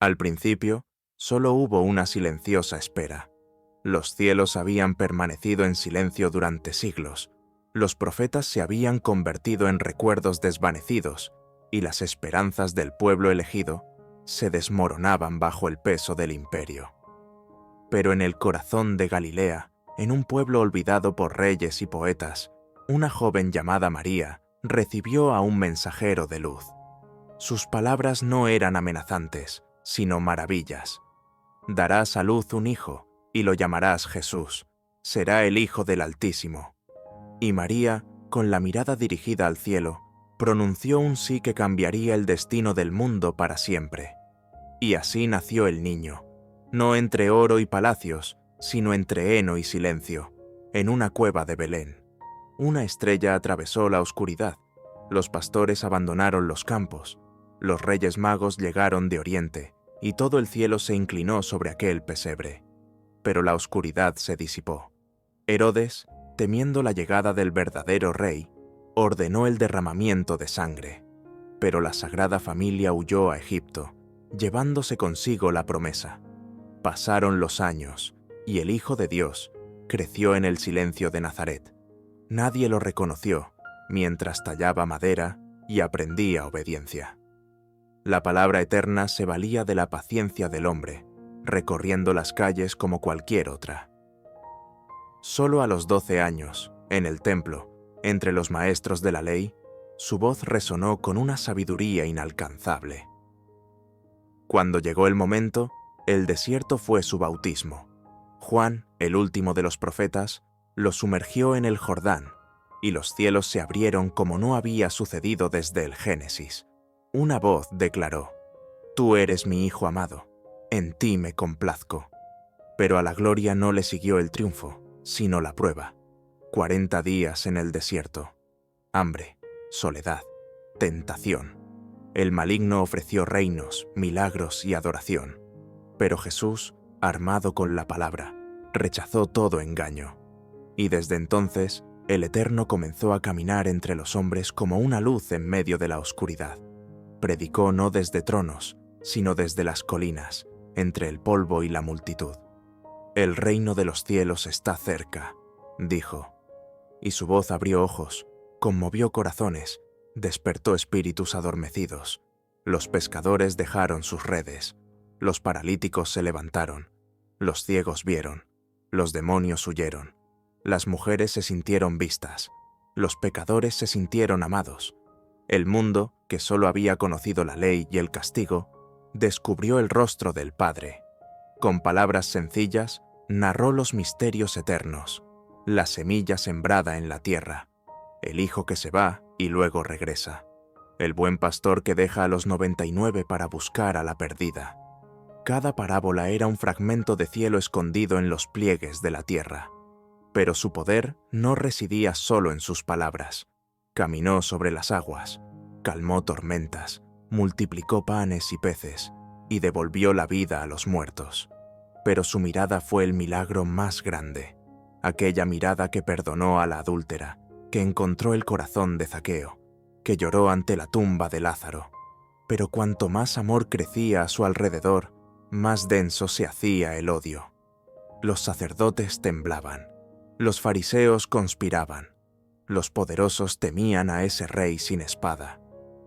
Al principio, solo hubo una silenciosa espera. Los cielos habían permanecido en silencio durante siglos, los profetas se habían convertido en recuerdos desvanecidos y las esperanzas del pueblo elegido se desmoronaban bajo el peso del imperio. Pero en el corazón de Galilea, en un pueblo olvidado por reyes y poetas, una joven llamada María recibió a un mensajero de luz. Sus palabras no eran amenazantes, sino maravillas. Darás a luz un hijo, y lo llamarás Jesús. Será el Hijo del Altísimo. Y María, con la mirada dirigida al cielo, pronunció un sí que cambiaría el destino del mundo para siempre. Y así nació el niño, no entre oro y palacios, sino entre heno y silencio, en una cueva de Belén. Una estrella atravesó la oscuridad, los pastores abandonaron los campos, los reyes magos llegaron de oriente, y todo el cielo se inclinó sobre aquel pesebre. Pero la oscuridad se disipó. Herodes, temiendo la llegada del verdadero rey, ordenó el derramamiento de sangre. Pero la Sagrada Familia huyó a Egipto, llevándose consigo la promesa. Pasaron los años, y el Hijo de Dios creció en el silencio de Nazaret. Nadie lo reconoció, mientras tallaba madera y aprendía obediencia. La palabra eterna se valía de la paciencia del hombre, recorriendo las calles como cualquier otra. Solo a los 12 años, en el templo, entre los maestros de la ley, su voz resonó con una sabiduría inalcanzable. Cuando llegó el momento, el desierto fue su bautismo. Juan, el último de los profetas, lo sumergió en el Jordán, y los cielos se abrieron como no había sucedido desde el Génesis. Una voz declaró: «Tú eres mi Hijo amado, en ti me complazco». Pero a la gloria no le siguió el triunfo, sino la prueba. 40 días en el desierto. Hambre, soledad, tentación. El maligno ofreció reinos, milagros y adoración. Pero Jesús, armado con la palabra, rechazó todo engaño. Y desde entonces, el Eterno comenzó a caminar entre los hombres como una luz en medio de la oscuridad. Predicó no desde tronos, sino desde las colinas, entre el polvo y la multitud. «El reino de los cielos está cerca», dijo. Y su voz abrió ojos, conmovió corazones, despertó espíritus adormecidos. Los pescadores dejaron sus redes, los paralíticos se levantaron, los ciegos vieron, los demonios huyeron, las mujeres se sintieron vistas, los pecadores se sintieron amados. El mundo, que solo había conocido la ley y el castigo, descubrió el rostro del Padre. Con palabras sencillas, narró los misterios eternos, la semilla sembrada en la tierra, el hijo que se va y luego regresa, el buen pastor que deja a los 99 para buscar a la perdida. Cada parábola era un fragmento de cielo escondido en los pliegues de la tierra. Pero su poder no residía solo en sus palabras. Caminó sobre las aguas, calmó tormentas, multiplicó panes y peces, y devolvió la vida a los muertos. Pero su mirada fue el milagro más grande, aquella mirada que perdonó a la adúltera, que encontró el corazón de Zaqueo, que lloró ante la tumba de Lázaro. Pero cuanto más amor crecía a su alrededor, más denso se hacía el odio. Los sacerdotes temblaban, los fariseos conspiraban, los poderosos temían a ese rey sin espada.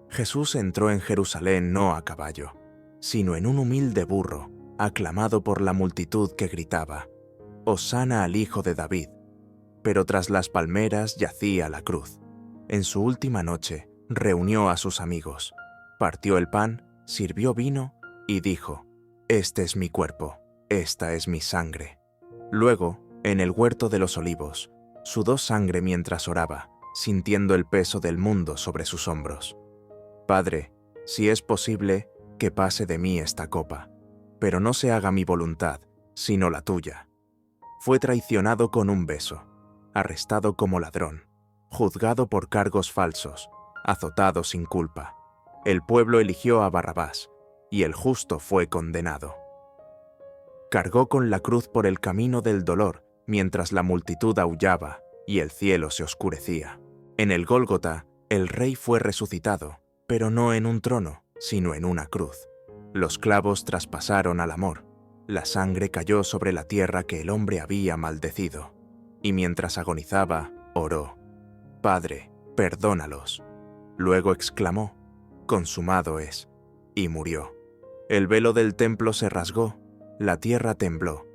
Jesús entró en Jerusalén no a caballo, sino en un humilde burro, aclamado por la multitud que gritaba: «Hosana al Hijo de David». Pero tras las palmeras yacía la cruz. En su última noche, reunió a sus amigos, partió el pan, sirvió vino y dijo: «Este es mi cuerpo, esta es mi sangre». Luego, en el huerto de los olivos, sudó sangre mientras oraba, sintiendo el peso del mundo sobre sus hombros. «Padre, si es posible, que pase de mí esta copa, pero no se haga mi voluntad, sino la tuya». Fue traicionado con un beso, arrestado como ladrón, juzgado por cargos falsos, azotado sin culpa. El pueblo eligió a Barrabás, y el justo fue condenado. Cargó con la cruz por el camino del dolor, mientras la multitud aullaba y el cielo se oscurecía. En el Gólgota, el rey fue resucitado, pero no en un trono, sino en una cruz. Los clavos traspasaron al amor. La sangre cayó sobre la tierra que el hombre había maldecido. Y mientras agonizaba, oró: «Padre, perdónalos». Luego exclamó: «Consumado es», y murió. El velo del templo se rasgó, la tierra tembló.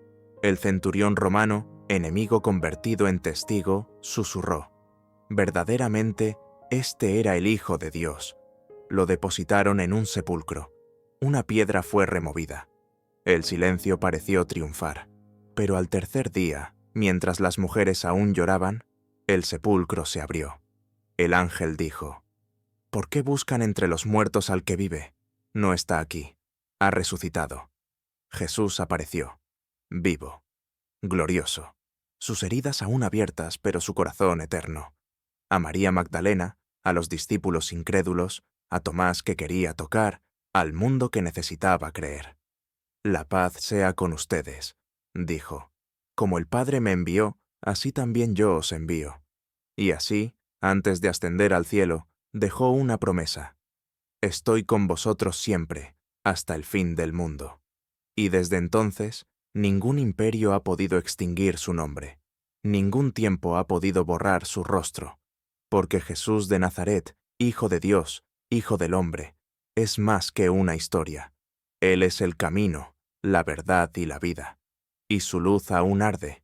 El centurión romano, enemigo convertido en testigo, susurró: «Verdaderamente, este era el Hijo de Dios». Lo depositaron en un sepulcro. Una piedra fue removida. El silencio pareció triunfar. Pero al tercer día, mientras las mujeres aún lloraban, el sepulcro se abrió. El ángel dijo: «¿Por qué buscan entre los muertos al que vive? No está aquí. Ha resucitado». Jesús apareció, vivo, glorioso, sus heridas aún abiertas, pero su corazón eterno. A María Magdalena, a los discípulos incrédulos, a Tomás que quería tocar, al mundo que necesitaba creer. «La paz sea con ustedes», dijo. «Como el Padre me envió, así también yo os envío». Y así, antes de ascender al cielo, dejó una promesa: «Estoy con vosotros siempre, hasta el fin del mundo». Y desde entonces, ningún imperio ha podido extinguir su nombre. Ningún tiempo ha podido borrar su rostro. Porque Jesús de Nazaret, Hijo de Dios, Hijo del hombre, es más que una historia. Él es el camino, la verdad y la vida. Y su luz aún arde,